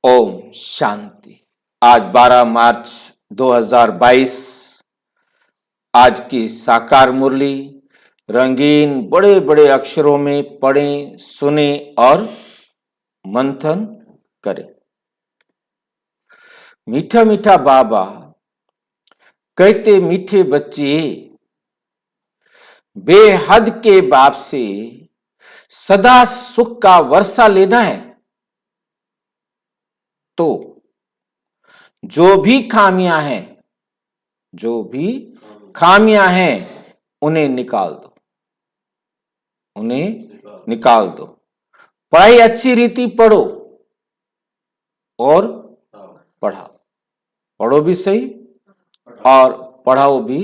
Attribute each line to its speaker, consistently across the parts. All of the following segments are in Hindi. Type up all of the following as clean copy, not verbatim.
Speaker 1: ओम शांति। आज 12 मार्च 2022। आज की साकार मुरली रंगीन बड़े बड़े अक्षरों में पढ़ें, सुने और मंथन करें। मीठा मीठा बाबा कहते, मीठे बच्चे बेहद के बाप से सदा सुख का वर्षा लेना है तो जो भी खामियां हैं उन्हें निकाल दो। पढ़ाई अच्छी रीति पढ़ो और पढ़ो भी सही और पढ़ाओ भी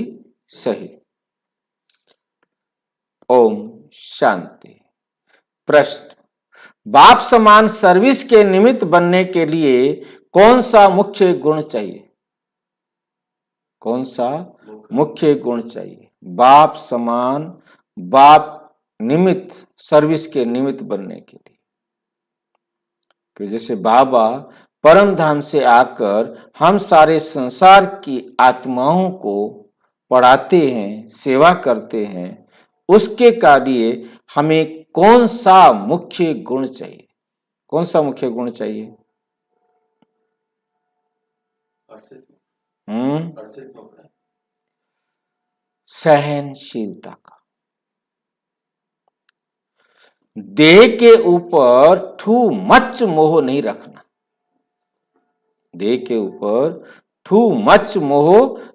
Speaker 1: सही। ओम शांति। प्रश्न, बाप समान सर्विस के निमित्त बनने के लिए कौन सा मुख्य गुण चाहिए? बाप समान, बाप निमित्त, सर्विस के निमित्त बनने के लिए। कि जैसे बाबा परम धाम से आकर हम सारे संसार की आत्माओं को पढ़ाते हैं, सेवा करते हैं, उसके कार्य हमें कौन सा मुख्य गुण चाहिए? सहनशीलता का। देह के ऊपर टू मच मोह नहीं रखना।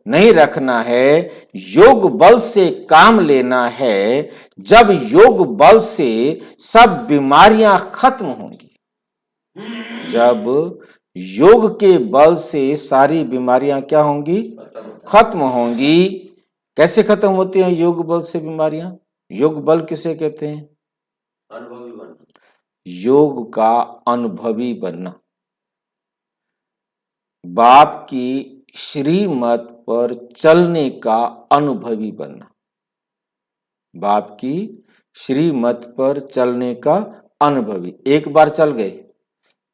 Speaker 1: नहीं रखना है। योग बल से काम लेना है। जब योग बल से सब बीमारियां खत्म होंगी, जब योग के बल से सारी बीमारियां क्या होंगी? खत्म होंगी। कैसे खत्म होती हैं योग बल से बीमारियां? योग बल किसे कहते हैं? योग का अनुभवी बनना, बाप की श्रीमत पर चलने का अनुभवी बनना। बाप की श्रीमत पर चलने का अनुभवी। एक बार चल गए,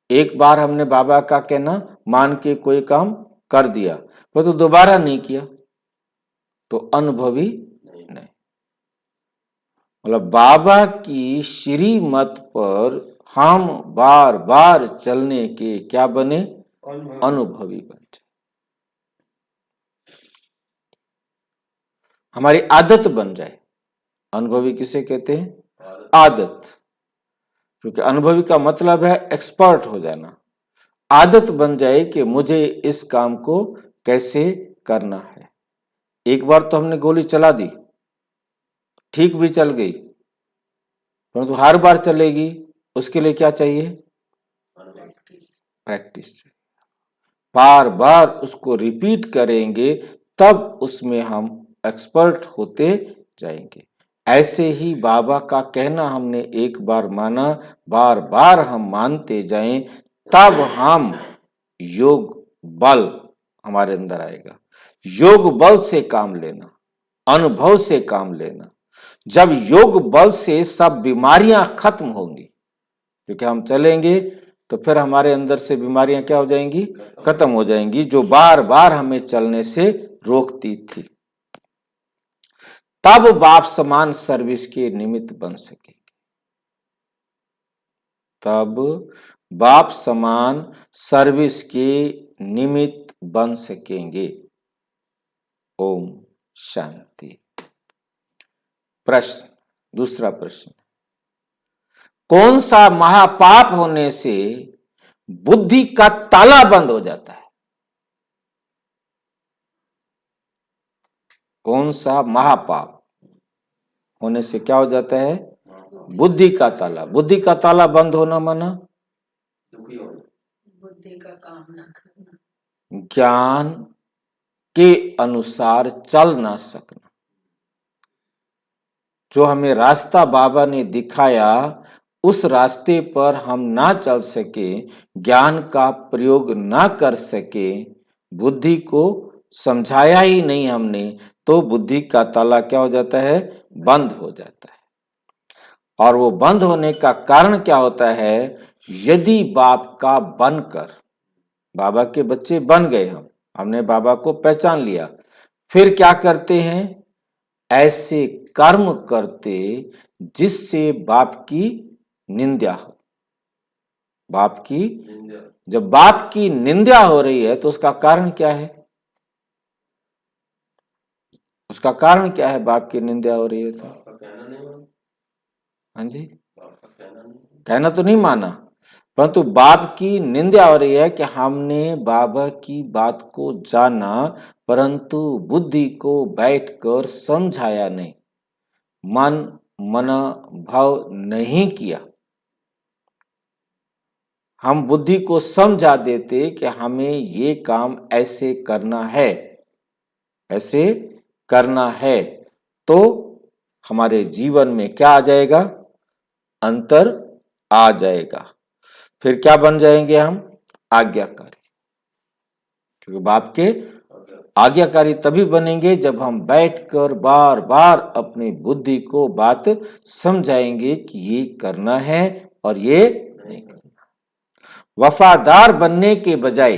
Speaker 1: एक बार हमने बाबा का कहना मान के कोई काम कर दिया, पर तो दोबारा नहीं किया तो अनुभवी नहीं। मतलब बाबा की श्रीमत पर हम बार बार चलने के क्या बने? अनुभवी बन जाए। हमारी आदत बन जाए। अनुभवी किसे कहते हैं? आदत। क्योंकि अनुभवी का मतलब है एक्सपर्ट हो जाना। आदत बन जाए कि मुझे इस काम को कैसे करना है। एक बार तो हमने गोली चला दी, ठीक भी चल गई, परंतु हर बार चलेगी उसके लिए क्या चाहिए? प्रैक्टिस चाहिए। बार बार उसको रिपीट करेंगे तब उसमें हम एक्सपर्ट होते जाएंगे। ऐसे ही बाबा का कहना हमने एक बार माना, बार बार हम मानते जाएं, तब हम योग बल हमारे अंदर आएगा। योग बल से काम लेना, अनुभव से काम लेना। जब योग बल से सब बीमारियां खत्म होंगी, क्योंकि हम चलेंगे तो फिर हमारे अंदर से बीमारियां क्या हो जाएंगी? खत्म हो जाएंगी, जो बार बार हमें चलने से रोकती थी। तब बाप समान सर्विस के निमित्त बन सकेंगे। तब बाप समान सर्विस के निमित्त बन सकेंगे। ओम शांति। प्रश्न, दूसरा प्रश्न, कौन सा महापाप होने से बुद्धि का ताला बंद हो जाता है? कौन सा महापाप होने से क्या हो जाता है? बुद्धि का ताला। बुद्धि का ताला बंद होना माना
Speaker 2: बुद्धि का काम ना करना,
Speaker 1: ज्ञान के अनुसार चल ना सकना। जो हमें रास्ता बाबा ने दिखाया उस रास्ते पर हम ना चल सके, ज्ञान का प्रयोग ना कर सके, बुद्धि को समझाया ही नहीं हमने, तो बुद्धि का ताला क्या हो जाता है? बंद हो जाता है। और वो बंद होने का कारण क्या होता है? यदि बाप का बनकर बाबा के बच्चे बन गए हमने बाबा को पहचान लिया। फिर क्या करते हैं? ऐसे कर्म करते जिससे बाप की निंदा हो। बाप की जब बाप की निंदा हो रही है तो उसका कारण क्या है? उसका कारण क्या है? बाप की निंदा हो रही है तो हाँ जी, कहना तो नहीं माना, परंतु बाप की निंदा हो रही है कि हमने बाबा की बात को जाना परंतु बुद्धि को बैठकर समझाया नहीं, मन मना भाव नहीं किया। हम बुद्धि को समझा देते कि हमें ये काम ऐसे करना है, ऐसे करना है, तो हमारे जीवन में क्या आ जाएगा? अंतर आ जाएगा। फिर क्या बन जाएंगे हम? आज्ञाकारी। क्योंकि बाप के आज्ञाकारी तभी बनेंगे जब हम बैठकर बार बार अपनी बुद्धि को बात समझाएंगे कि ये करना है और ये नहीं करना। वफादार बनने के बजाय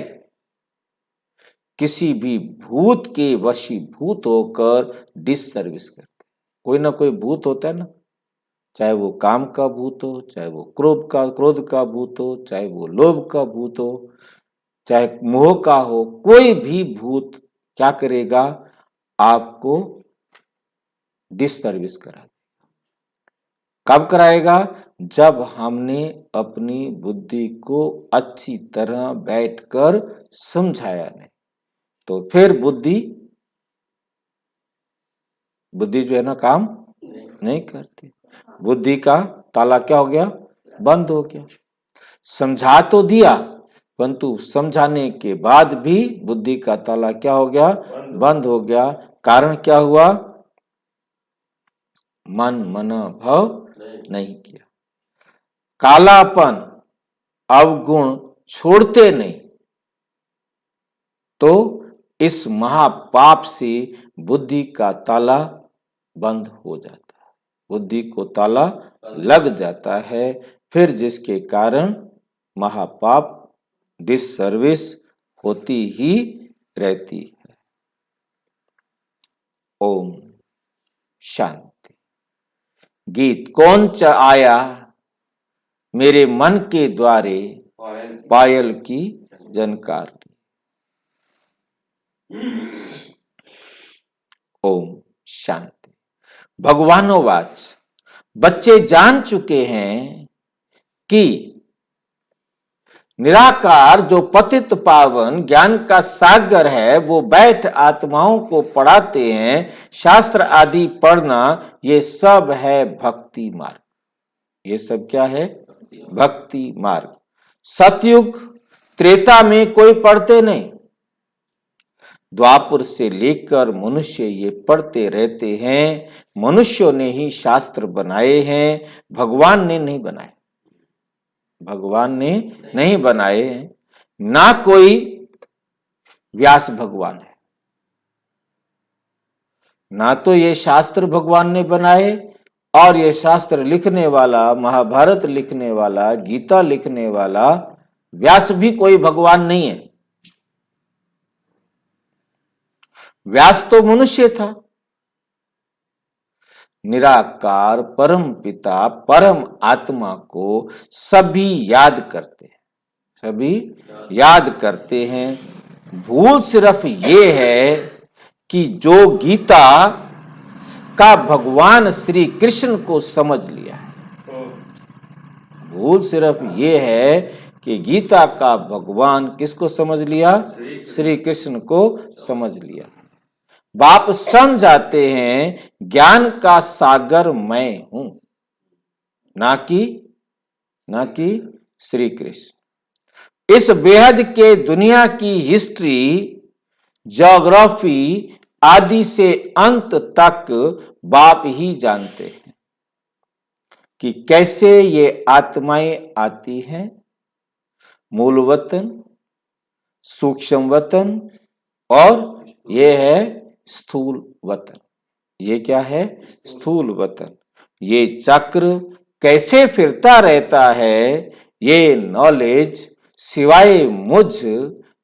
Speaker 1: किसी भी भूत के वशीभूत होकर डिससर्विस करते। कोई ना कोई भूत होता है ना, चाहे वो काम का भूत हो, चाहे वो क्रोध का भूत हो, चाहे वो लोभ का भूत हो, चाहे मोह का हो, कोई भी भूत क्या करेगा? आपको डिससर्विस करा देगा। कब कराएगा? जब हमने अपनी बुद्धि को अच्छी तरह बैठकर समझाया नहीं, तो फिर बुद्धि जो है ना काम नहीं करती। बुद्धि का ताला क्या हो गया? बंद हो गया। समझा तो दिया, परंतु समझाने के बाद भी बुद्धि का ताला क्या हो गया? बंद हो गया। कारण क्या हुआ? मन मना भाव नहीं किया। कालापन अवगुण छोड़ते नहीं, तो इस महापाप से बुद्धि का ताला बंद हो जाता है, बुद्धि को ताला लग जाता है। फिर जिसके कारण महापाप डिससर्विस होती ही रहती है। ओम शांति। गीत कौन आया मेरे मन के द्वारे पायल की जनकार। ओम शांति। भगवानोवाच। बच्चे जान चुके हैं कि निराकार जो पतित पावन ज्ञान का सागर है वो बैठ आत्माओं को पढ़ाते हैं। शास्त्र आदि पढ़ना ये सब है भक्ति मार्ग। ये सब क्या है? भक्ति मार्ग। सतयुग त्रेता में कोई पढ़ते नहीं, द्वापर से लेकर मनुष्य ये पढ़ते रहते हैं। मनुष्यों ने ही शास्त्र बनाए हैं, भगवान ने नहीं बनाए। भगवान ने नहीं बनाए हैं, ना कोई व्यास भगवान है, ना तो ये शास्त्र भगवान ने बनाए, और ये शास्त्र लिखने वाला, महाभारत लिखने वाला, गीता लिखने वाला व्यास भी कोई भगवान नहीं है। व्यास तो मनुष्य था। निराकार परम पिता परम आत्मा को सभी याद करते हैं, सभी याद करते हैं। भूल सिर्फ ये है कि जो गीता का भगवान श्री कृष्ण को समझ लिया है, भूल सिर्फ ये है कि गीता का भगवान किसको समझ लिया? श्री कृष्ण को समझ लिया। बाप समझाते हैं ज्ञान का सागर मैं हूं, ना कि श्री कृष्ण। इस बेहद के दुनिया की हिस्ट्री, ज्योग्राफी आदि से अंत तक बाप ही जानते हैं कि कैसे ये आत्माएं आती हैं। मूल वतन, सूक्ष्म वतन और ये है स्थूल वतन। ये क्या है? स्थूल वतन। ये चक्र कैसे फिरता रहता है, ये नॉलेज सिवाय मुझ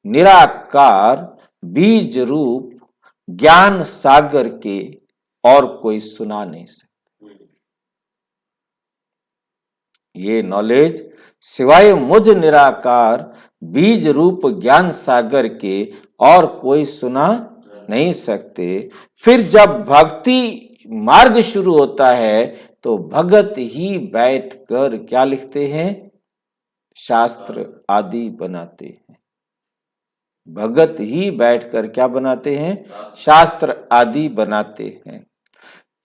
Speaker 1: निराकार बीज रूप ज्ञान सागर के और कोई सुना नहीं सकता। ये नॉलेज सिवाय मुझ निराकार बीज रूप ज्ञान सागर के और कोई सुना नहीं सकते। फिर जब भक्ति मार्ग शुरू होता है तो भगत ही बैठकर क्या लिखते हैं? शास्त्र आदि बनाते हैं। भगत ही बैठकर क्या बनाते हैं? शास्त्र आदि बनाते हैं।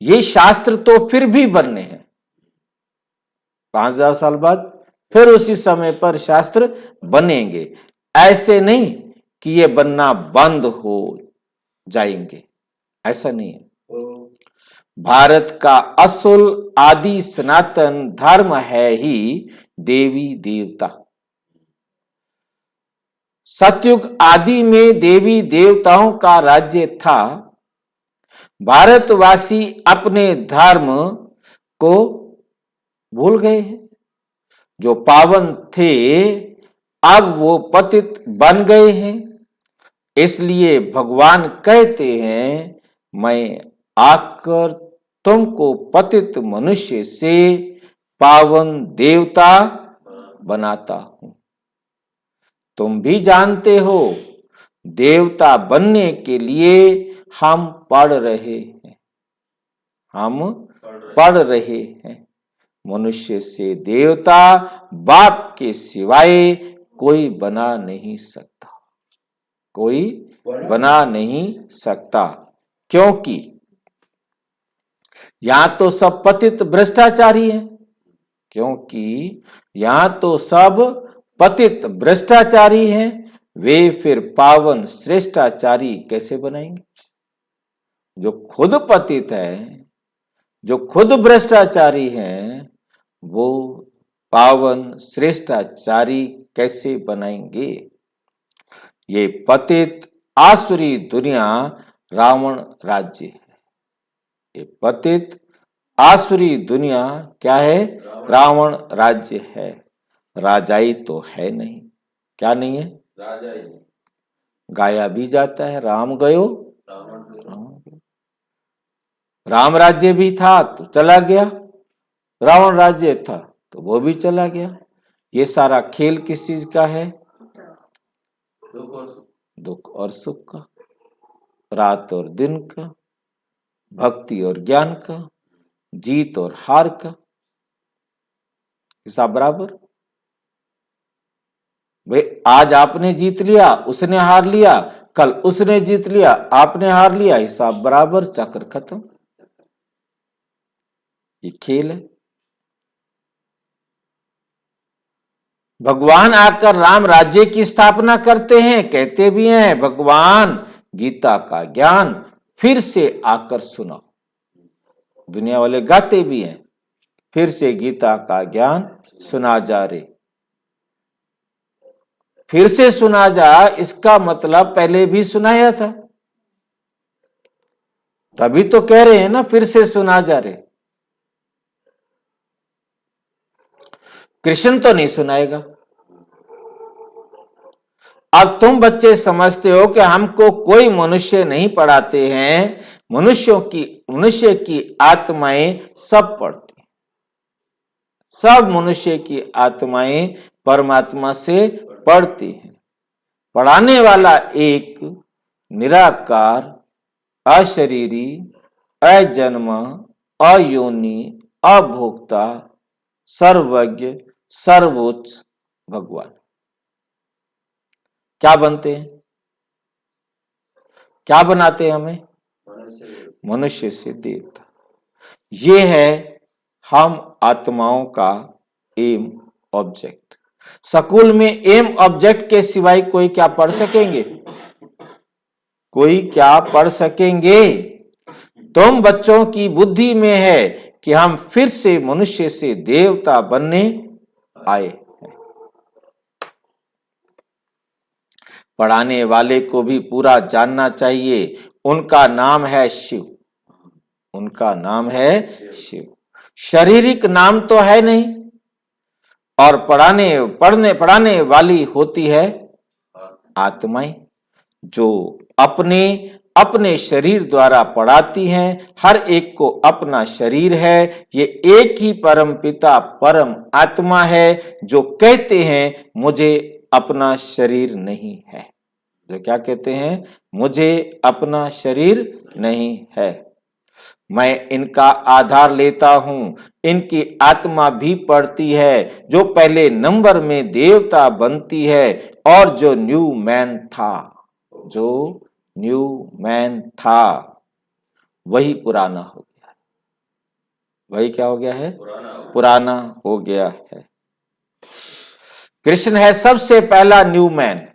Speaker 1: ये शास्त्र तो फिर भी बनने हैं 5000 साल बाद, फिर उसी समय पर शास्त्र बनेंगे। ऐसे नहीं कि ये बनना बंद हो जाएंगे, ऐसा नहीं है। भारत का असल आदि सनातन धर्म है ही देवी देवता। सतयुग आदि में देवी देवताओं का राज्य था। भारतवासी अपने धर्म को भूल गए हैं। जो पावन थे अब वो पतित बन गए हैं। इसलिए भगवान कहते हैं, मैं आकर तुमको पतित मनुष्य से पावन देवता बनाता हूं। तुम भी जानते हो देवता बनने के लिए हम पढ़ रहे हैं। हम पढ़ रहे हैं। मनुष्य से देवता बाप के सिवाय कोई बना नहीं सकता। कोई बना नहीं सकता, क्योंकि यहां तो सब पतित भ्रष्टाचारी हैं। क्योंकि यहां तो सब पतित भ्रष्टाचारी हैं, वे फिर पावन श्रेष्ठाचारी कैसे बनाएंगे? जो खुद पतित है, जो खुद भ्रष्टाचारी हैं, वो पावन श्रेष्ठाचारी कैसे बनाएंगे? ये पतित आसुरी दुनिया रावण राज्य है। ये पतित आसुरी दुनिया क्या है? रावण राज्य है। राजाई तो है नहीं। क्या नहीं है? राजाई। गाया भी जाता है, राम गयो राम राज्य भी था तो चला गया, रावण राज्य था तो वो भी चला गया। ये सारा खेल किस चीज का है? दुख और सुख का, रात और दिन का, भक्ति और ज्ञान का, जीत और हार का। हिसाब बराबर। भाई आज आपने जीत लिया, उसने हार लिया, कल उसने जीत लिया, आपने हार लिया, हिसाब बराबर, चक्र खत्म। ये खेल है। भगवान आकर राम राज्य की स्थापना करते हैं, कहते भी हैं भगवान गीता का ज्ञान फिर से आकर सुनाओ। दुनिया वाले गाते भी हैं, फिर से गीता का ज्ञान सुना जा रे। फिर से सुना जा, इसका मतलब पहले भी सुनाया था, तभी तो कह रहे हैं ना फिर से सुना जा रे। कृष्ण तो नहीं सुनाएगा। अब तुम बच्चे समझते हो कि हमको कोई मनुष्य नहीं पढ़ाते हैं। मनुष्य की आत्माएं सब पढ़ती, सब मनुष्य की आत्माएं परमात्मा से पढ़ती हैं। पढ़ाने वाला एक निराकार, अशरीरी, अजन्म, अयोनि, अभोक्ता, सर्वज्ञ, सर्वोच्च भगवान। क्या बनते हैं? क्या बनाते हैं हमें? मनुष्य से देवता। ये है हम आत्माओं का एम ऑब्जेक्ट। स्कूल में एम ऑब्जेक्ट के सिवाय कोई क्या पढ़ सकेंगे? कोई क्या पढ़ सकेंगे? तुम बच्चों की बुद्धि में है कि हम फिर से मनुष्य से देवता बनने आए हैं। पढ़ाने वाले को भी पूरा जानना चाहिए, उनका नाम है शिव। उनका नाम है शिव। शारीरिक नाम तो है नहीं। और पढ़ाने वाली होती है आत्माएं जो अपने अपने शरीर द्वारा पढ़ाती हैं, हर एक को अपना शरीर है। ये एक ही परम पिता परम आत्मा है जो कहते हैं मुझे अपना शरीर नहीं है। जो क्या कहते हैं? मुझे अपना शरीर नहीं है। मैं इनका आधार लेता हूं, इनकी आत्मा भी पढ़ती है, जो पहले नंबर में देवता बनती है और जो न्यू मैन था, जो न्यू मैन था, वही पुराना हो गया। वही क्या हो गया है? पुराना हो गया है। कृष्ण है सबसे पहला न्यू मैन।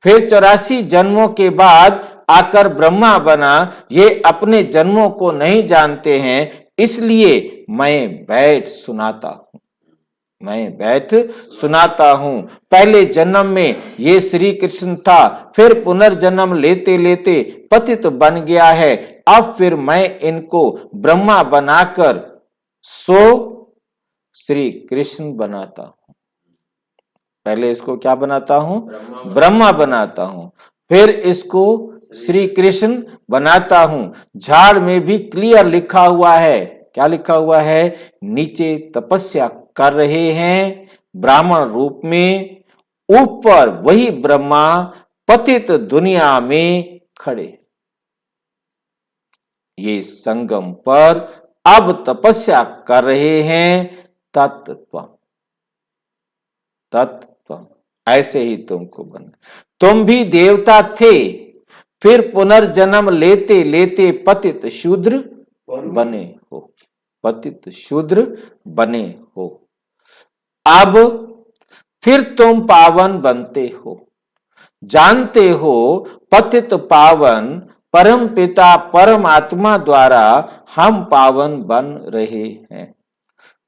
Speaker 1: फिर 84 जन्मों के बाद आकर ब्रह्मा बना। ये अपने जन्मों को नहीं जानते हैं, इसलिए मैं बैठ सुनाता हूं। मैं बैठ सुनाता हूं। पहले जन्म में ये श्री कृष्ण था, फिर पुनर्जन्म लेते लेते पतित बन गया है। अब फिर मैं इनको ब्रह्मा बनाकर सो श्री कृष्ण बनाता हूं। पहले इसको क्या बनाता हूं? ब्रह्मा बनाता हूं, फिर इसको श्री कृष्ण बनाता हूं। झाड़ में भी क्लियर लिखा हुआ है। क्या लिखा हुआ है? नीचे तपस्या कर रहे हैं ब्राह्मण रूप में, ऊपर वही ब्रह्मा पतित दुनिया में खड़े। ये संगम पर अब तपस्या कर रहे हैं तत्त्व। ऐसे ही तुमको बनना। तुम भी देवता थे, फिर पुनर्जन्म लेते लेते पतित शूद्र बने हो। पतित शूद्र बने हो। अब फिर तुम पावन बनते हो। जानते हो पतित पावन परम पिता परमात्मा द्वारा हम पावन बन रहे हैं।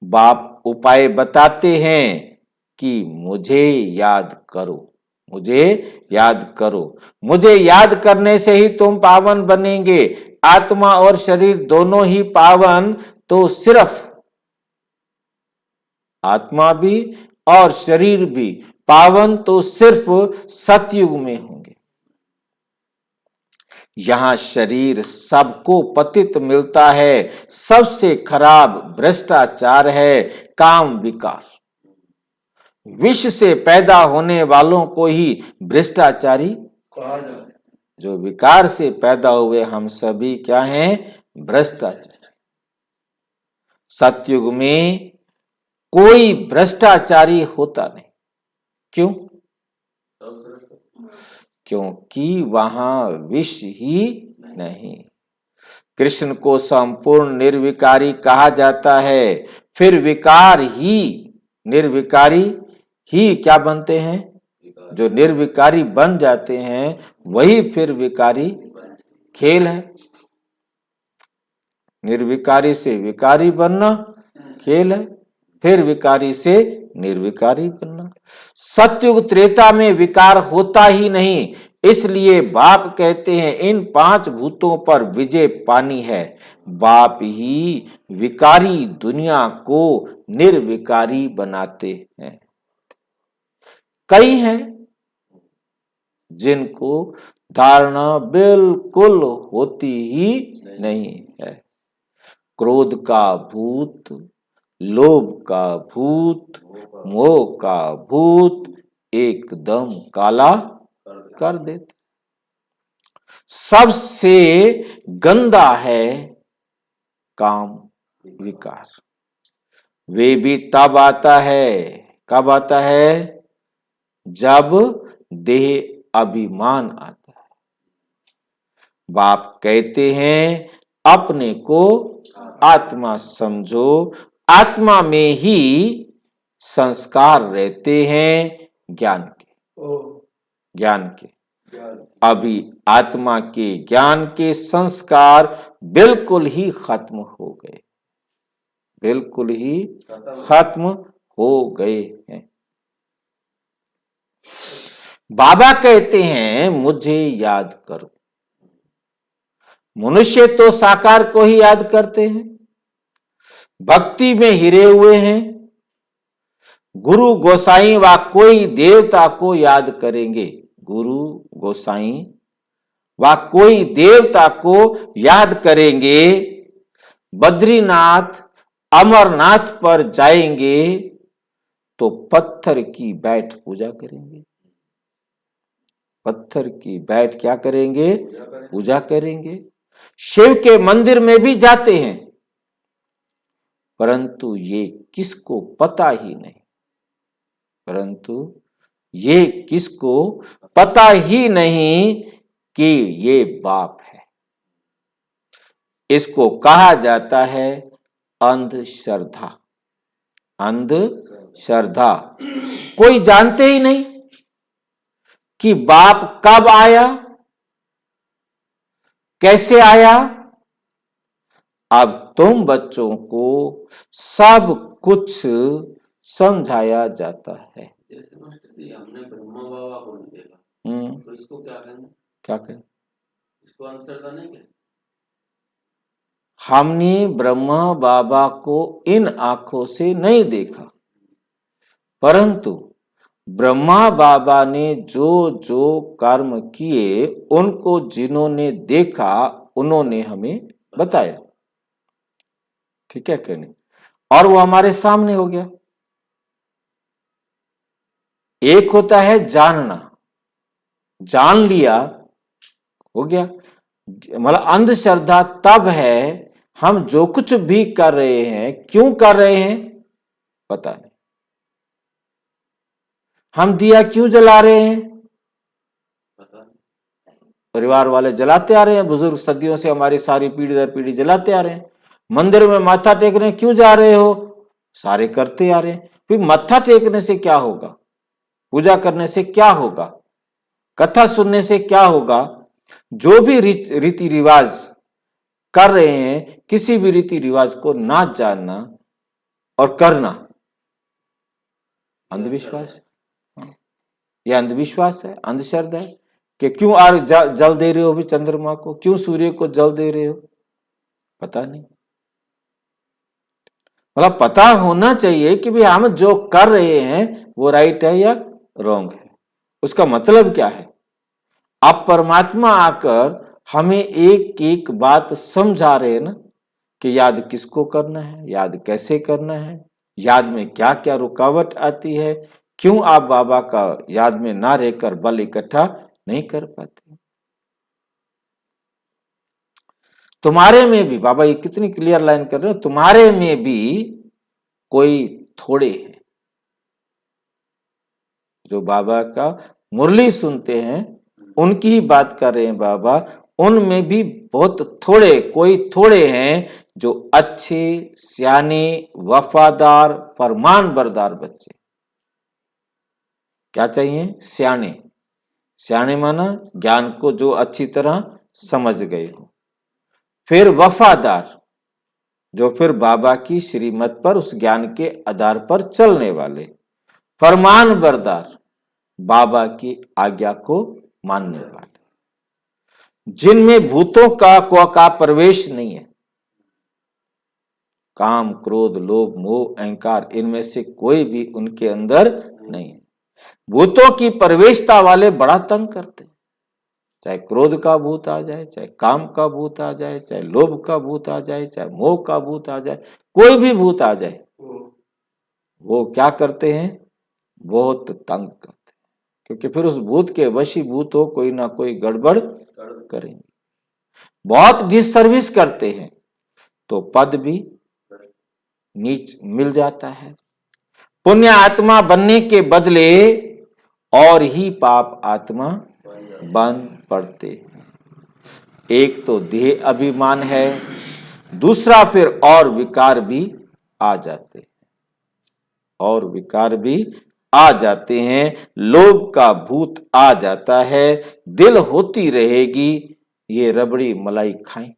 Speaker 1: बाप उपाय बताते हैं कि मुझे याद करो, मुझे याद करो। मुझे याद करने से ही तुम पावन बनेंगे। आत्मा और शरीर दोनों ही पावन, तो सिर्फ आत्मा भी और शरीर भी पावन तो सिर्फ सतयुग में होंगे। यहां शरीर सबको पतित मिलता है। सबसे खराब भ्रष्टाचार है काम विकार। विष से पैदा होने वालों को ही भ्रष्टाचारी कहा जाता है। जो विकार से पैदा हुए हम सभी क्या हैं? भ्रष्टाचारी। सतयुग में कोई भ्रष्टाचारी होता नहीं। क्यों? क्योंकि वहां विष ही नहीं। कृष्ण को संपूर्ण निर्विकारी कहा जाता है। फिर विकार ही निर्विकारी ही क्या बनते हैं? जो निर्विकारी बन जाते हैं वही फिर विकारी खेल है। निर्विकारी से विकारी बनना खेल है, फिर विकारी से निर्विकारी बनना। सतयुग त्रेता में विकार होता ही नहीं। इसलिए बाप कहते हैं इन 5 भूतों पर विजय पानी है। बाप ही विकारी दुनिया को निर्विकारी बनाते हैं। कई हैं जिनको धारणा बिल्कुल होती ही नहीं है। क्रोध का भूत, लोभ का भूत, मोह का भूत एकदम काला कर देते। सबसे गंदा है काम विकार। वे भी तब आता है, कब आता है? जब देह अभिमान आता है। बाप कहते हैं अपने को आत्मा समझो। आत्मा में ही संस्कार रहते हैं ज्ञान के। ज्ञान के अभी आत्मा के ज्ञान के संस्कार बिल्कुल ही खत्म हो गए। बिल्कुल ही खत्म हो गए हैं। बाबा कहते हैं मुझे याद करो। मनुष्य तो साकार को ही याद करते हैं, भक्ति में हिरे हुए हैं। गुरु गोसाई व कोई देवता को याद करेंगे। गुरु गोसाई व कोई देवता को याद करेंगे, बद्रीनाथ अमरनाथ पर जाएंगे तो पत्थर की बैठ पूजा करेंगे। पत्थर की बैठ क्या करेंगे? पूजा करेंगे। शिव के मंदिर में भी जाते हैं, परंतु ये किसको पता ही नहीं, परंतु ये किसको पता ही नहीं कि ये पाप है। इसको कहा जाता है अंधश्रद्धा। अंधश्रद्धा। कोई जानते ही नहीं कि बाप कब आया, कैसे आया। अब तुम बच्चों को सब कुछ समझाया जाता है।
Speaker 3: जैसे मास्टर जी हमने ब्रह्मा बाबा को नहीं देखा, तो इसको क्या कहेंगे?
Speaker 1: क्या कहें?
Speaker 3: इसको अंधश्रद्धा नहीं कहें?
Speaker 1: हमने ब्रह्मा बाबा को इन आंखों से नहीं देखा, परंतु ब्रह्मा बाबा ने जो जो कर्म किए उनको जिन्होंने देखा उन्होंने हमें बताया। ठीक है कि नहीं? और वो हमारे सामने हो गया। एक होता है जानना, जान लिया, हो गया। मतलब अंधश्रद्धा तब है हम जो कुछ भी कर रहे हैं, क्यों कर रहे हैं पता नहीं। हम दिया क्यों जला रहे हैं
Speaker 3: पता नहीं।
Speaker 1: परिवार वाले जलाते आ रहे हैं, बुजुर्ग सदियों से हमारी सारी पीढ़ी दर पीढ़ी जलाते आ रहे हैं। मंदिर में माथा टेकने क्यों जा रहे हो, सारे करते आ रहे हैं। फिर मत्था टेकने से क्या होगा, पूजा करने से क्या होगा, कथा सुनने से क्या होगा। जो भी रीति रिवाज कर रहे हैं, किसी भी रीति रिवाज को ना जानना और करना अंधविश्वास है। यह अंधविश्वास है, अंधश्रद्धा है कि क्यों आज जल दे रहे हो भी चंद्रमा को, क्यों सूर्य को जल दे रहे हो, पता नहीं। मतलब पता होना चाहिए कि भाई हम जो कर रहे हैं वो राइट है या रॉन्ग है। उसका मतलब क्या है? अब परमात्मा आकर हमें एक एक बात समझा रहे हैं ना कि याद किसको करना है, याद कैसे करना है, याद में क्या क्या रुकावट आती है, क्यों आप बाबा का याद में ना रहकर बल इकट्ठा नहीं कर पाते। तुम्हारे में भी, बाबा ये कितनी क्लियर लाइन कर रहे हो, तुम्हारे में भी कोई थोड़े हैं जो बाबा का मुरली सुनते हैं, उनकी ही बात कर रहे हैं बाबा। उनमें भी बहुत थोड़े, कोई थोड़े हैं जो अच्छे, सियाने, वफादार, फरमान बरदार बच्चे। क्या चाहिए? सियाने। सियाने माना ज्ञान को जो अच्छी तरह समझ गए हो। फिर वफादार, जो फिर बाबा की श्रीमत पर, उस ज्ञान के आधार पर चलने वाले। फरमान बरदार, बाबा की आज्ञा को मानने वाले, जिनमें भूतों का प्रवेश नहीं है। काम, क्रोध, लोभ, मोह, अहंकार, इनमें से कोई भी उनके अंदर नहीं है। भूतों की प्रवेशता वाले बड़ा तंग करते हैं। चाहे क्रोध का भूत आ जाए, चाहे काम का भूत आ जाए, चाहे लोभ का भूत आ जाए, चाहे मोह का भूत आ जाए, कोई भी भूत आ जाए, वो क्या करते हैं? बहुत तंग करते हैं। क्योंकि फिर उस भूत के वशीभूत हो कोई ना कोई गड़बड़ करेंगे, बहुत डिसर्विस करते हैं, तो पद भी नीच मिल जाता है। पुण्य आत्मा बनने के बदले और ही पाप आत्मा बन पड़ते हैं। एक तो देह अभिमान है, दूसरा फिर और विकार भी आ जाते हैं, और विकार भी आ जाते हैं। लोभ का भूत आ जाता है। दिल होती रहेगी ये रबड़ी मलाई खाएं।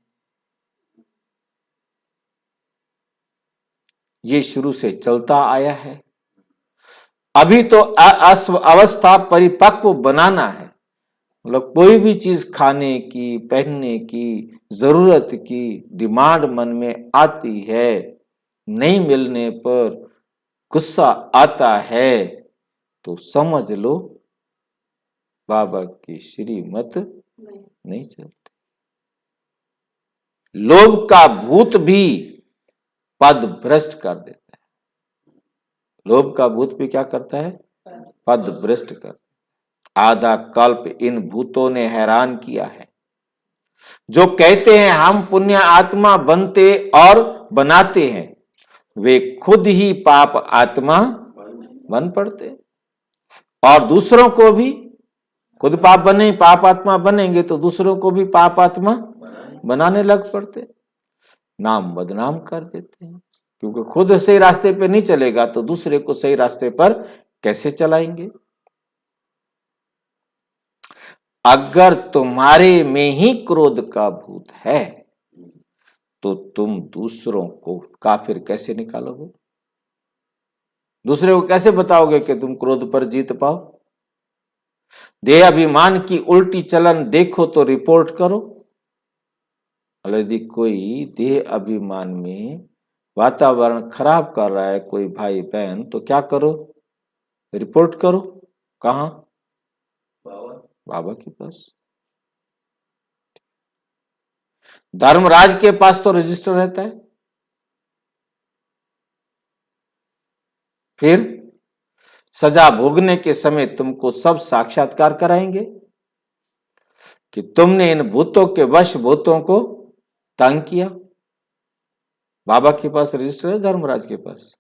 Speaker 1: ये शुरू से चलता आया है। अभी तो अवस्था परिपक्व बनाना है। मतलब कोई भी चीज खाने की, पहनने की, जरूरत की डिमांड मन में आती है, नहीं मिलने पर गुस्सा आता है, तो समझ लो बाबा की श्रीमत नहीं चलती। लोभ का भूत भी पद भ्रष्ट कर देता है। लोभ का भूत भी क्या करता है? पद भ्रष्ट कर। आधा कल्प इन भूतों ने हैरान किया है, जो कहते हैं हम पुण्य आत्मा बनते और बनाते हैं, वे खुद ही पाप आत्मा बन पड़ते और दूसरों को भी, खुद पाप बने, पाप आत्मा बनेंगे तो दूसरों को भी पाप आत्मा बनाने लग पड़ते, नाम बदनाम कर देते हैं। क्योंकि खुद सही रास्ते पे नहीं चलेगा तो दूसरे को सही रास्ते पर कैसे चलाएंगे? अगर तुम्हारे में ही क्रोध का भूत है तो तुम दूसरों को काफिर कैसे निकालोगे? दूसरे को कैसे बताओगे कि तुम क्रोध पर जीत पाओ? देह अभिमान की उल्टी चलन देखो तो रिपोर्ट करो। यदि कोई देह अभिमान में वातावरण खराब कर रहा है, कोई भाई बहन, तो क्या करो? रिपोर्ट करो। कहां? बाबा के पास। धर्मराज के पास तो रजिस्टर रहता है। फिर सजा भोगने के समय तुमको सब साक्षात्कार कराएंगे कि तुमने इन भूतों के वश भूतों को तंग किया। बाबा के पास रजिस्टर है, धर्मराज के पास?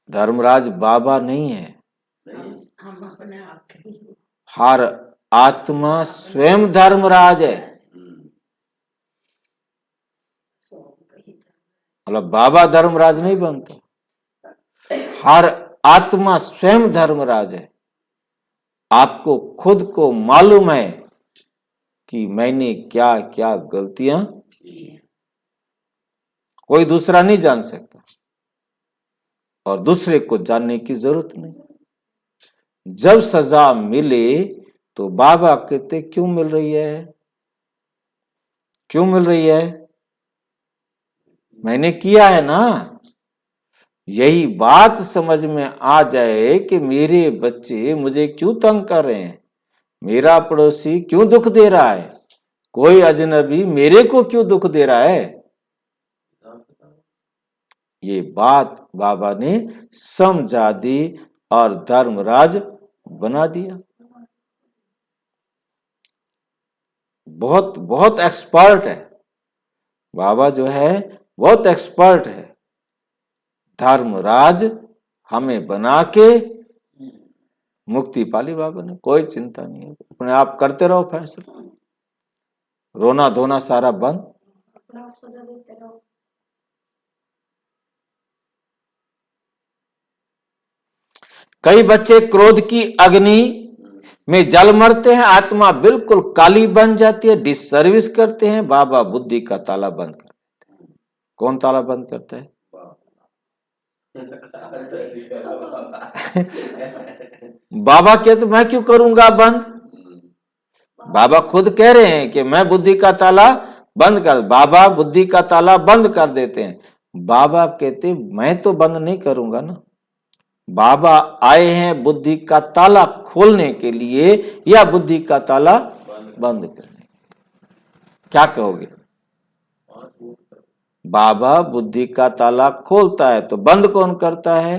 Speaker 1: धर्मराज बाबा नहीं है।
Speaker 2: हम अपने आप के
Speaker 1: हर आत्मा स्वयं धर्मराज है। मतलब बाबा धर्मराज नहीं बनता, हर आत्मा स्वयं धर्मराज है। आपको खुद को मालूम है कि मैंने क्या क्या गलतियां की, कोई दूसरा नहीं जान सकता और दूसरे को जानने की जरूरत नहीं। जब सजा मिले तो बाबा कहते क्यों मिल रही है? क्यों मिल रही है? मैंने किया है ना। यही बात समझ में आ जाए कि मेरे बच्चे मुझे क्यों तंग कर रहे हैं, मेरा पड़ोसी क्यों दुख दे रहा है, कोई अजनबी मेरे को क्यों दुख दे रहा है, ये बात बाबा ने समझा दी और धर्मराज बना दिया। बहुत बहुत एक्सपर्ट है बाबा, जो है बहुत एक्सपर्ट है। धर्मराज हमें बना के मुक्ति पाली बाबा ने। कोई चिंता नहीं है, अपने आप करते रहो फैसला, रोना धोना सारा बंद। कई बच्चे क्रोध की अग्नि में जल मरते हैं, आत्मा बिल्कुल काली बन जाती है, डिसर्विस करते हैं। बाबा बुद्धि का ताला बंद कर देते हैं। कौन ताला बंद करता है? बाबा कहते मैं क्यों करूंगा बंद? बाबा खुद कह रहे हैं कि मैं बुद्धि का ताला बंद कर, बाबा बुद्धि का ताला बंद कर देते हैं। बाबा कहते मैं तो बंद नहीं करूंगा ना, बाबा आए हैं बुद्धि का ताला खोलने के लिए या बुद्धि का ताला बंद करने? क्या कहोगे? बाबा बुद्धि का ताला खोलता है तो बंद कौन करता है?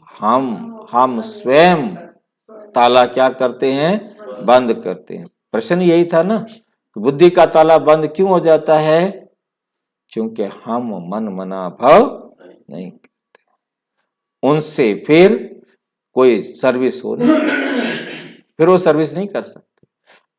Speaker 1: हाँ, हम स्वयं ताला क्या करते हैं? बंद करते हैं। प्रश्न यही था ना, बुद्धि का ताला बंद क्यों हो जाता है? क्योंकि हम मन मना भाव नहीं करते, उनसे फिर कोई सर्विस हो नहीं, फिर वो सर्विस नहीं कर सकते।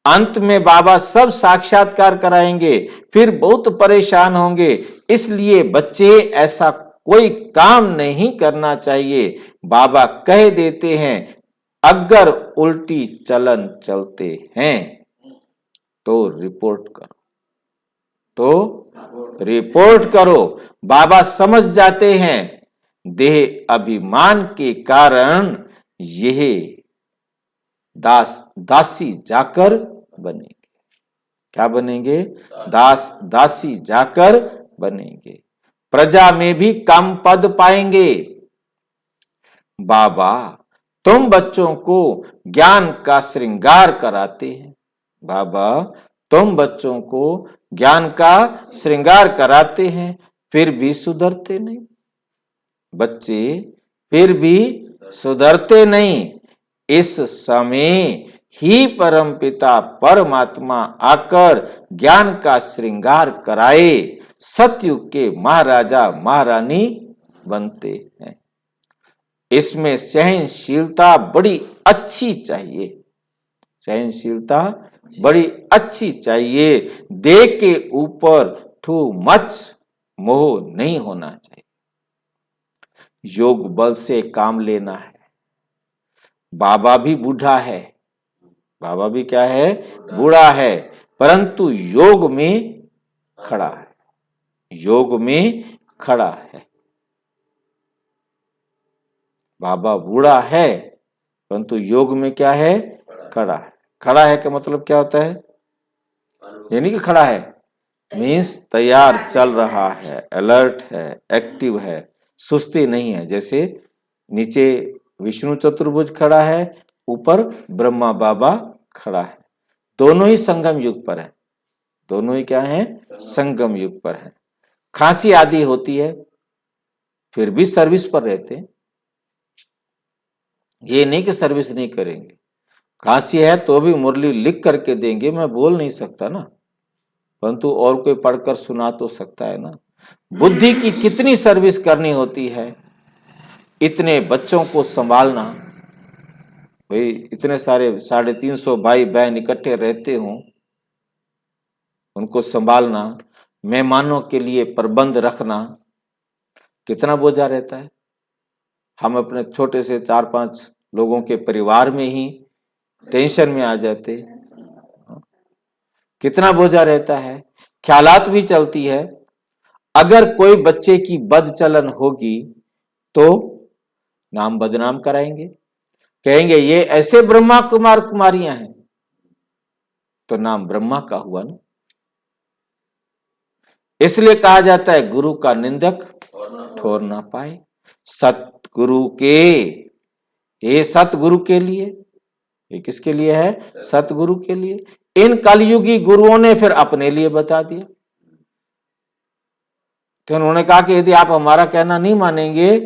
Speaker 1: अंत में बाबा सब साक्षात्कार कराएंगे, फिर बहुत परेशान होंगे। इसलिए बच्चे ऐसा कोई काम नहीं करना चाहिए। बाबा कह देते हैं अगर उल्टी चलन चलते हैं तो रिपोर्ट करो, तो रिपोर्ट करो। बाबा समझ जाते हैं देह अभिमान के कारण यह दासी जाकर बनेंगे। क्या बनेंगे? दासी जाकर बनेंगे। प्रजा में भी कम पद पाएंगे। बाबा तुम बच्चों को ज्ञान का श्रृंगार कराते हैं। बाबा तुम बच्चों को ज्ञान का श्रृंगार कराते हैं, फिर भी सुधरते नहीं। बच्चे फिर भी सुधरते नहीं। इस समय ही परमपिता परमात्मा आकर ज्ञान का श्रृंगार कराए, सतयुग के महाराजा महारानी बनते हैं। इसमें सहनशीलता बड़ी अच्छी चाहिए, सहनशीलता बड़ी अच्छी चाहिए। देह के ऊपर टू मच मोह नहीं होना चाहिए। योग बल से काम लेना है। बाबा भी बूढ़ा है, बाबा भी क्या है, बूढ़ा है, परंतु योग में खड़ा है, योग में खड़ा है। बाबा बूढ़ा है परंतु योग में क्या है, खड़ा है। खड़ा है का मतलब क्या होता है, यानी कि खड़ा है मीन्स तैयार चल रहा है, अलर्ट है, एक्टिव है, सुस्ती नहीं है। जैसे नीचे विष्णु चतुर्भुज खड़ा है, ऊपर ब्रह्मा बाबा खड़ा है। दोनों ही संगम युग पर है, दोनों ही क्या है, संगम युग पर है। खांसी आदि होती है फिर भी सर्विस पर रहते हैं, ये नहीं कि सर्विस नहीं करेंगे। खांसी है तो भी मुरली लिख करके देंगे, मैं बोल नहीं सकता ना, परंतु और कोई पढ़कर सुना तो सकता है ना। बुद्धि की कितनी सर्विस करनी होती है, इतने बच्चों को संभालना। भाई इतने सारे 350 भाई बहन इकट्ठे रहते हों, उनको संभालना, मेहमानों के लिए प्रबंध रखना, कितना बोझा रहता है। हम अपने छोटे से 4-5 लोगों के परिवार में ही टेंशन में आ जाते, कितना बोझा रहता है। ख्यालात भी चलती है। अगर कोई बच्चे की बदचलन होगी तो नाम बदनाम कराएंगे, कहेंगे ये ऐसे ब्रह्मा कुमार कुमारियां हैं, तो नाम ब्रह्मा का हुआ ना। इसलिए कहा जाता है गुरु का निंदक ठोर ना पाए। सतगुरु के, ये सतगुरु के लिए, ये किसके लिए है, सतगुरु के लिए। इन कलयुगी गुरुओं ने फिर अपने लिए बता दिया। तो उन्होंने कहा कि यदि आप हमारा कहना नहीं मानेंगे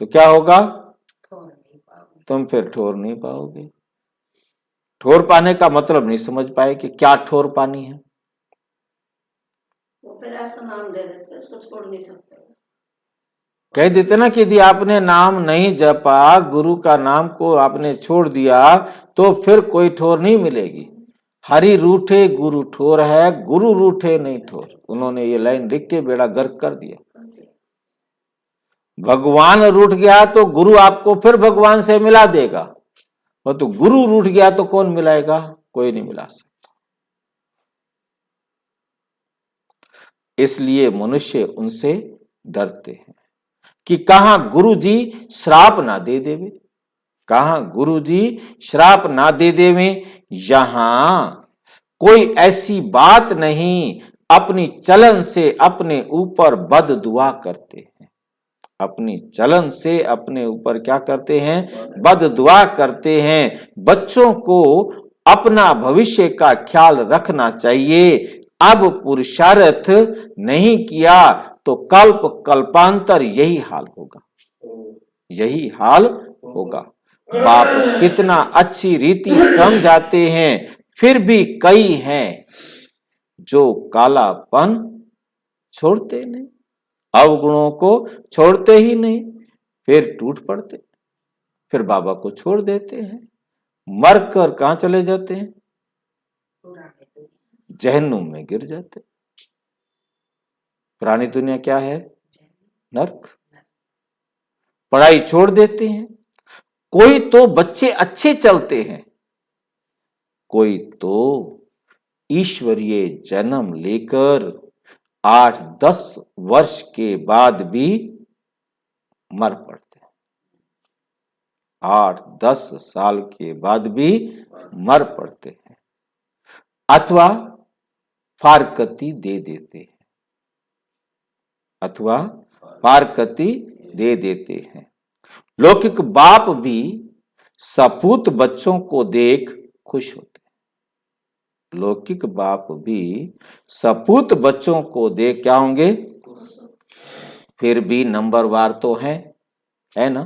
Speaker 1: तो क्या होगा, तुम फिर ठोर नहीं पाओगे। ठोर पाने का मतलब नहीं समझ पाए कि क्या ठोर पानी है।
Speaker 2: वो फिर ऐसा नाम दे देते, उसको छोड़ नहीं सकते।
Speaker 1: कह देते ना कि यदि आपने नाम नहीं जपा, गुरु का नाम को आपने छोड़ दिया, तो फिर कोई ठोर नहीं मिलेगी। हरि रूठे गुरु ठोर है, गुरु रूठे नहीं ठोर। उन्होंने ये लाइन लिख के बेड़ा गर्क कर दिया। भगवान रूठ गया तो गुरु आपको फिर भगवान से मिला देगा, और तो गुरु रूठ गया तो कौन मिलाएगा, कोई नहीं मिला सकता। इसलिए मनुष्य उनसे डरते हैं कि कहां गुरु जी श्राप ना दे देवे, कहां गुरु जी श्राप ना दे देवे। यहां कोई ऐसी बात नहीं, अपनी चलन से अपने ऊपर बद दुआ करते हैं, अपनी चलन से अपने ऊपर क्या करते हैं, बद दुआ करते हैं। बच्चों को अपना भविष्य का ख्याल रखना चाहिए। अब पुरुषार्थ नहीं किया तो कल्प कल्पांतर यही हाल होगा, यही हाल होगा। बाप कितना अच्छी रीति समझाते हैं, फिर भी कई हैं जो कालापन छोड़ते नहीं, अवगुणों को छोड़ते ही नहीं, फिर टूट पड़ते, फिर बाबा को छोड़ देते हैं, मरकर कहां चले जाते हैं, जहन्नुम में गिर जाते। पुरानी दुनिया क्या है, नरक। पढ़ाई छोड़ देते हैं। कोई तो बच्चे अच्छे चलते हैं, कोई तो ईश्वरीय जन्म लेकर 8-10 वर्ष के बाद भी मर पड़ते हैं, 8-10 साल के बाद भी मर पड़ते हैं, अथवा फारकती दे देते हैं, अथवा पारकति दे देते हैं। लौकिक बाप भी सपूत बच्चों को देख खुश होते हैं। लौकिक बाप भी सपूत बच्चों को देख क्या होंगे? फिर भी नंबरवार तो है ना।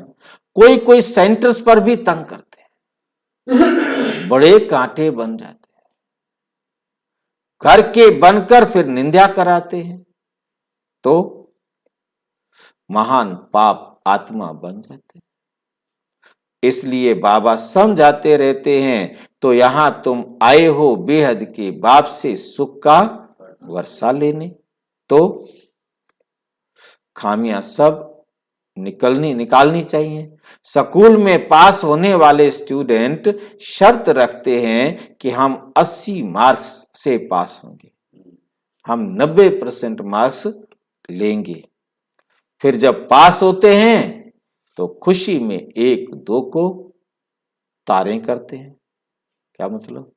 Speaker 1: कोई कोई सेंटर्स पर भी तंग करते हैं, बड़े कांटे बन जाते हैं, घर के बनकर फिर निंदा कराते हैं, तो महान पाप आत्मा बन जाते हैं। इसलिए बाबा समझाते रहते हैं, तो यहां तुम आए हो बेहद के बाप से सुख का वर्षा लेने, तो खामियां सब निकालनी चाहिए। स्कूल में पास होने वाले स्टूडेंट शर्त रखते हैं कि हम 80 मार्क्स से पास होंगे, हम 90% मार्क्स लेंगे। फिर जब पास होते हैं तो खुशी में एक दो को तारे करते हैं। क्या मतलब?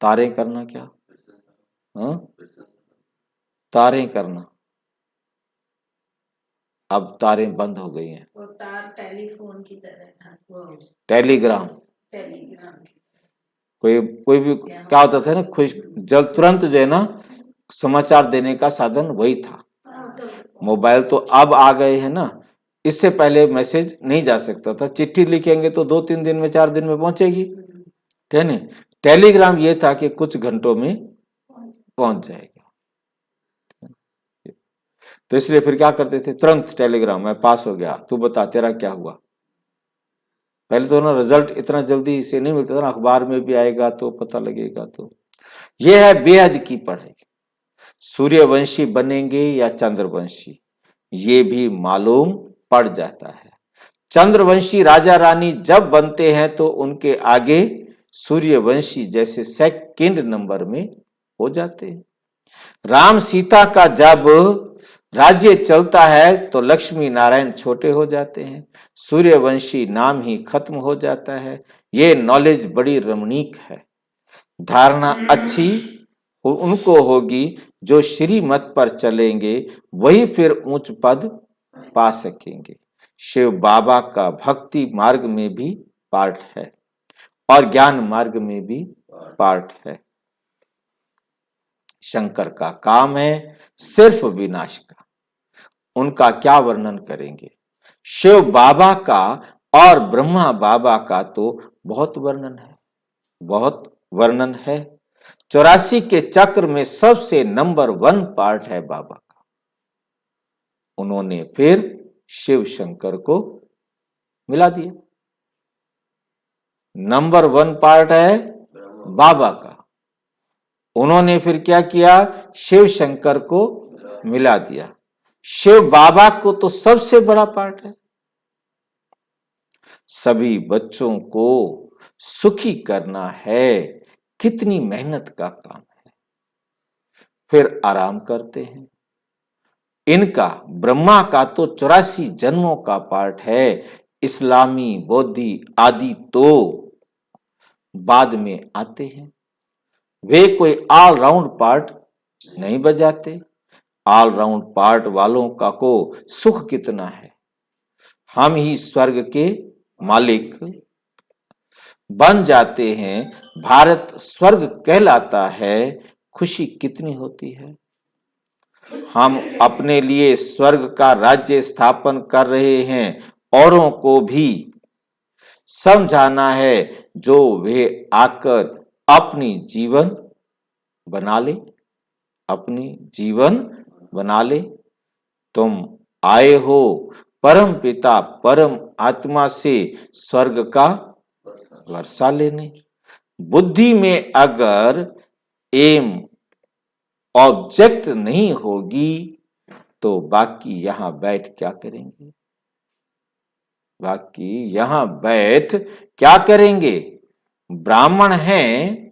Speaker 1: तारे करना क्या? हाँ, तारे करना। अब तारें बंद हो गई हैं।
Speaker 4: वो तार टेलीफोन की तरह था, वो
Speaker 1: टेलीग्राम
Speaker 4: की।
Speaker 1: कोई भी क्या होता था ना, खुश जल तुरंत जो है ना समाचार देने का साधन वही था। मोबाइल तो अब आ गए हैं ना, इससे पहले मैसेज नहीं जा सकता था। चिट्ठी लिखेंगे तो 2-3 दिन में 4 दिन में पहुंचेगी, है नहीं। टेलीग्राम ये था कि कुछ घंटों में पहुंच जाएगा। तो इसलिए फिर क्या करते थे, तुरंत टेलीग्राम, मैं पास हो गया, तू बता तेरा क्या हुआ। पहले तो ना रिजल्ट इतना जल्दी से नहीं मिलता था ना, अखबार में भी आएगा तो पता लगेगा। तो यह है बेहद की पढ़ाई। सूर्यवंशी बनेंगे या चंद्रवंशी, ये भी मालूम पड़ जाता है। चंद्रवंशी राजा रानी जब बनते हैं तो उनके आगे सूर्यवंशी जैसे सेकंड नंबर में हो जाते हैं। राम सीता का जब राज्य चलता है तो लक्ष्मी नारायण छोटे हो जाते हैं, सूर्यवंशी नाम ही खत्म हो जाता है। ये नॉलेज बड़ी रमणीक है। धारणा अच्छी उनको होगी जो श्रीमत पर चलेंगे, वही फिर उच्च पद पा सकेंगे। शिव बाबा का भक्ति मार्ग में भी पार्ट है और ज्ञान मार्ग में भी पार्ट है। शंकर का काम है सिर्फ विनाश का, उनका क्या वर्णन करेंगे। शिव बाबा का और ब्रह्मा बाबा का तो बहुत वर्णन है। 84 के चक्र में सबसे नंबर 1 पार्ट है बाबा का। उन्होंने फिर शिव शंकर को मिला दिया। नंबर 1 पार्ट है बाबा का, उन्होंने फिर क्या किया, शिव शंकर को मिला दिया। शिव बाबा को तो सबसे बड़ा पार्ट है। सभी बच्चों को सुखी करना है, कितनी मेहनत का काम है। फिर आराम करते हैं। इनका ब्रह्मा का तो 84 जन्मों का पार्ट है। इस्लामी बौद्धि आदि तो बाद में आते हैं। वे कोई ऑलराउंड पार्ट नहीं बजाते। ऑलराउंड पार्ट वालों का को सुख कितना है। हम ही स्वर्ग के मालिक बन जाते हैं, भारत स्वर्ग कहलाता है, खुशी कितनी होती है। हम अपने लिए स्वर्ग का राज्य स्थापन कर रहे हैं, औरों को भी समझाना है जो वे आकर अपनी जीवन बना ले। तुम आए हो परम पिता परम आत्मा से स्वर्ग का वर्षा लेने। बुद्धि में अगर एम ऑब्जेक्ट नहीं होगी तो बाकी यहां बैठ क्या करेंगे। ब्राह्मण हैं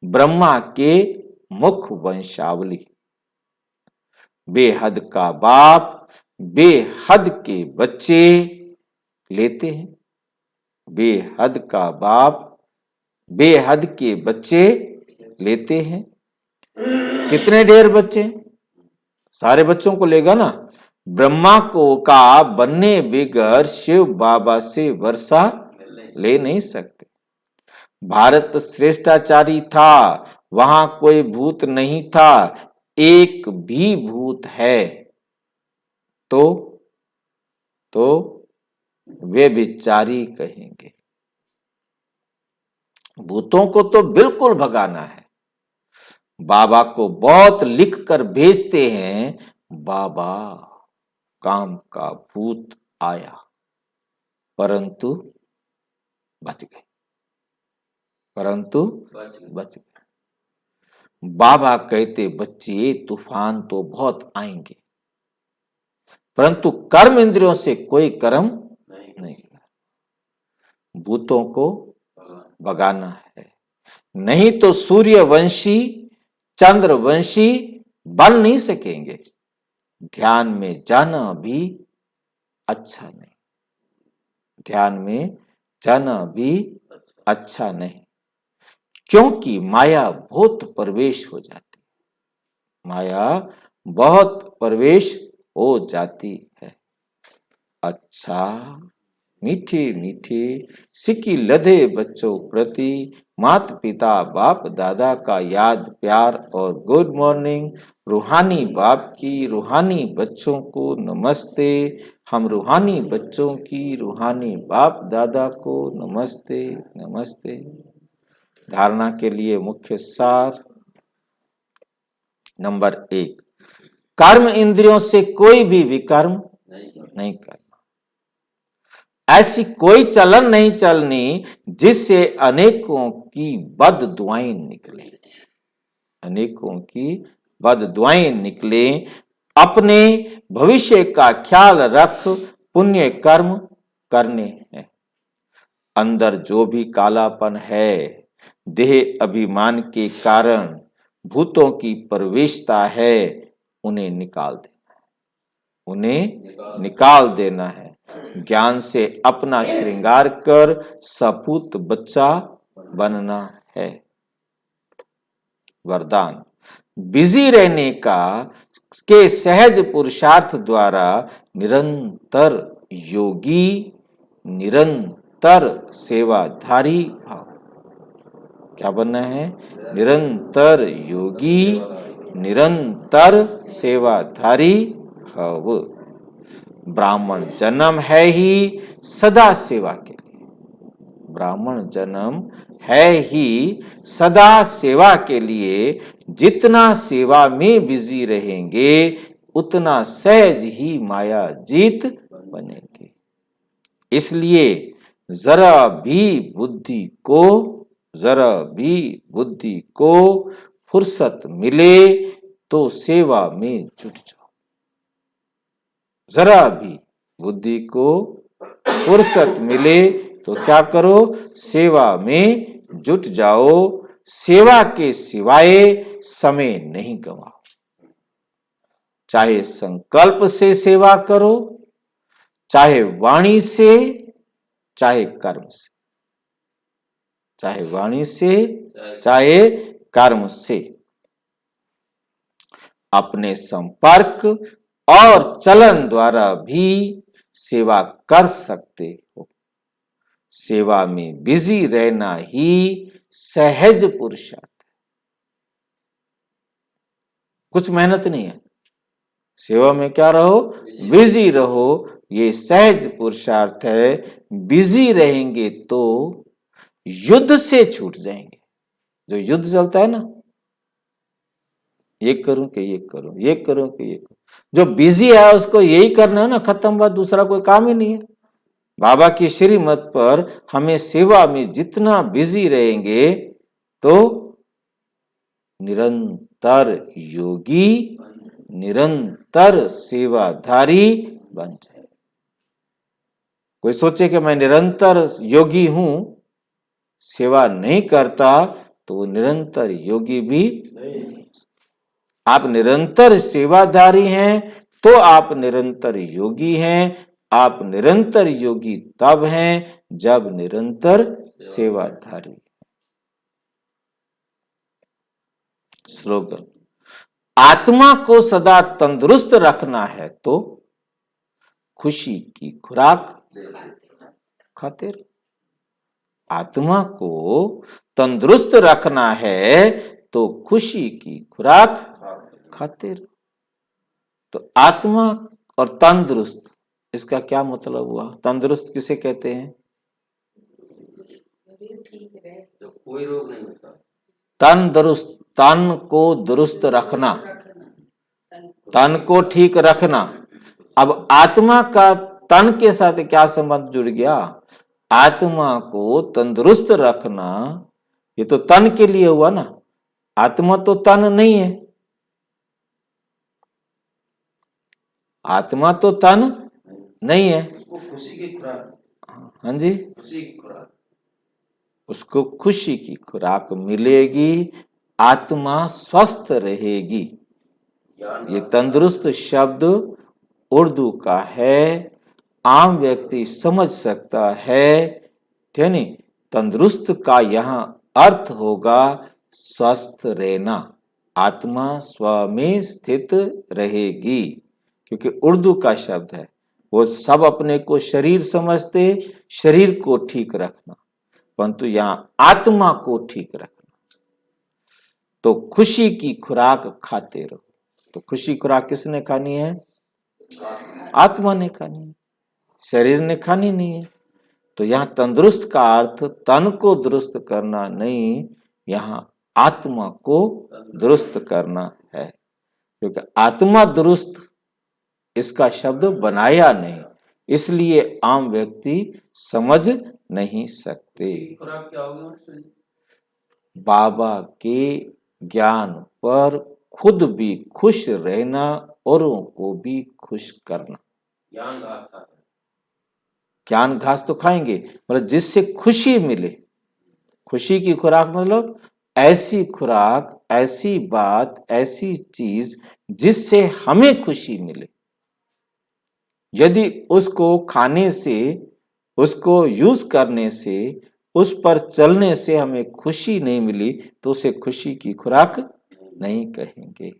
Speaker 1: ब्रह्मा के मुख वंशावली। बेहद का बाप बेहद के बच्चे लेते हैं। बेहद का बाप बेहद के बच्चे लेते हैं। कितने ढेर बच्चे? सारे बच्चों को लेगा ना। ब्रह्मा को का बनने बगैर शिव बाबा से वर्षा ले नहीं सकते। भारत श्रेष्ठाचारी था, वहां कोई भूत नहीं था, एक भी भूत है तो वे बिचारी कहेंगे। भूतों को तो बिल्कुल भगाना है। बाबा को बहुत लिख कर भेजते हैं, बाबा काम का भूत आया, परंतु बच गए, बच गए। बाबा कहते बच्चे तूफान तो बहुत आएंगे, परंतु कर्म इंद्रियों से कोई कर्म नहीं कर। भूतों को भगाना है, नहीं तो सूर्यवंशी चंद्रवंशी बन नहीं सकेंगे। ध्यान में जाना भी अच्छा नहीं, ध्यान में जाना भी अच्छा नहीं, क्योंकि माया बहुत प्रवेश हो जाती, माया बहुत प्रवेश हो जाती है। अच्छा, मीठे मीठे सिक्की लदे बच्चों प्रति माता पिता बाप दादा का याद प्यार और गुड मॉर्निंग। रूहानी बाप की रूहानी बच्चों को नमस्ते। हम रूहानी बच्चों की रूहानी बाप दादा को नमस्ते नमस्ते। धारणा के लिए मुख्य सार। नंबर 1, कर्म इंद्रियों से कोई भी विकर्म नहीं करना। ऐसी कोई चलन नहीं चलनी जिससे अनेकों की बद दुआएं निकले, अनेकों की बद दुआएं निकले। अपने भविष्य का ख्याल रख पुण्य कर्म करने हैं। अंदर जो भी कालापन है, देह अभिमान के कारण भूतों की प्रवेशता है, उन्हें निकाल देना है, उन्हें निकाल देना है। ज्ञान से अपना श्रृंगार कर सपूत बच्चा बनना है। वरदान, बिजी रहने का के सहज पुरुषार्थ द्वारा निरंतर योगी, निरंतर सेवाधारी भाव। क्या बनना है? निरंतर योगी, निरंतर सेवाधारी भाव। ब्राह्मण जन्म है ही सदा सेवा के लिए, ब्राह्मण जन्म है ही सदा सेवा के लिए। जितना सेवा में बिजी रहेंगे उतना सहज ही माया जीत बनेंगे। इसलिए जरा भी बुद्धि को फुर्सत मिले तो सेवा में जुट जाओ। जरा भी बुद्धि को फुर्सत मिले तो क्या करो? सेवा में जुट जाओ। सेवा के सिवाय समय नहीं गवाओ। चाहे संकल्प से सेवा करो, चाहे वाणी से, चाहे कर्म से, चाहे वाणी से, चाहे कर्म से। अपने संपर्क और चलन द्वारा भी सेवा कर सकते हो। सेवा में बिजी रहना ही सहज पुरुषार्थ है, कुछ मेहनत नहीं है। सेवा में क्या रहो? बिजी रहो, ये सहज पुरुषार्थ है। बिजी रहेंगे तो युद्ध से छूट जाएंगे। जो युद्ध चलता है ना, ये करूं कि ये करूं, ये करूं कि ये करूं, जो बिजी है उसको यही करना है ना, खत्म बात, दूसरा कोई काम ही नहीं है। बाबा की श्रीमत पर हमें सेवा में जितना बिजी रहेंगे तो निरंतर योगी, निरंतर सेवाधारी बन जाए। कोई सोचे कि मैं निरंतर योगी हूं, सेवा नहीं करता, तो वो निरंतर योगी भी नहीं। आप निरंतर सेवाधारी हैं तो आप निरंतर योगी हैं। आप निरंतर योगी तब हैं जब निरंतर सेवाधारी। स्लोगन, आत्मा को सदा तंदुरुस्त रखना है तो खुशी की खुराक खाते रहो। आत्मा को तंदुरुस्त रखना है तो खुशी की खुराक खाते रहो। तो आत्मा और तंदुरुस्त, इसका क्या मतलब हुआ? तंदुरुस्त किसे कहते हैं?
Speaker 4: ठीक रहे,
Speaker 3: तो कोई रोग नहीं होता।
Speaker 1: तंदुरुस्त, तन को दुरुस्त रखना, तन को ठीक रखना। अब आत्मा का तन के साथ क्या संबंध जुड़ गया? आत्मा को तंदुरुस्त रखना, ये तो तन के लिए हुआ ना, आत्मा तो तन नहीं है। आत्मा तो तन नहीं है।
Speaker 3: उसको खुशी की खुराक,
Speaker 1: हाँ जी,
Speaker 3: खुशी की खुराक,
Speaker 1: उसको खुशी की खुराक मिलेगी, आत्मा स्वस्थ रहेगी। ये तंदुरुस्त शब्द उर्दू का है, आम व्यक्ति समझ सकता है, यानी तंदुरुस्त का यहाँ अर्थ होगा स्वस्थ रहना, आत्मा स्व में स्थित रहेगी। क्योंकि उर्दू का शब्द है, वो सब अपने को शरीर समझते, शरीर को ठीक रखना, परंतु यहाँ आत्मा को ठीक रखना। तो खुशी की खुराक खाते रहो। तो खुशी खुराक किसने खानी है? आत्मा ने खानी है, शरीर ने खानी नहीं है। तो यहाँ तंदुरुस्त का अर्थ तन को दुरुस्त करना नहीं, यहाँ आत्मा को दुरुस्त करना है। क्योंकि आत्मा दुरुस्त इसका शब्द बनाया नहीं, इसलिए आम व्यक्ति समझ नहीं सकते।
Speaker 3: खुराक क्या होगी?
Speaker 1: बाबा के ज्ञान पर खुद भी खुश रहना, औरों को भी खुश करना।
Speaker 3: ज्ञान घास खाता है।
Speaker 1: ज्ञान घास तो खाएंगे, मतलब जिससे खुशी मिले। खुशी की खुराक मतलब ऐसी खुराक, ऐसी बात, ऐसी चीज जिससे हमें खुशी मिले। यदि उसको खाने से, उसको यूज करने से, उस पर चलने से हमें खुशी नहीं मिली तो उसे खुशी की खुराक नहीं कहेंगे।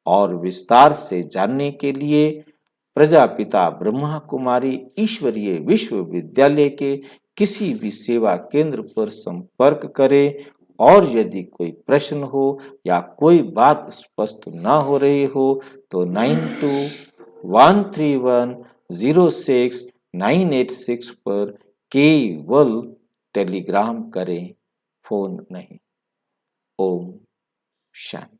Speaker 1: और विस्तार से जानने के लिए प्रजापिता ब्रह्मा कुमारी ईश्वरीय विश्वविद्यालय के किसी भी सेवा केंद्र पर संपर्क करें। और यदि कोई प्रश्न हो या कोई बात स्पष्ट ना हो रही हो तो 9213106986 पर केवल टेलीग्राम करें, फोन नहीं। ओम शांति।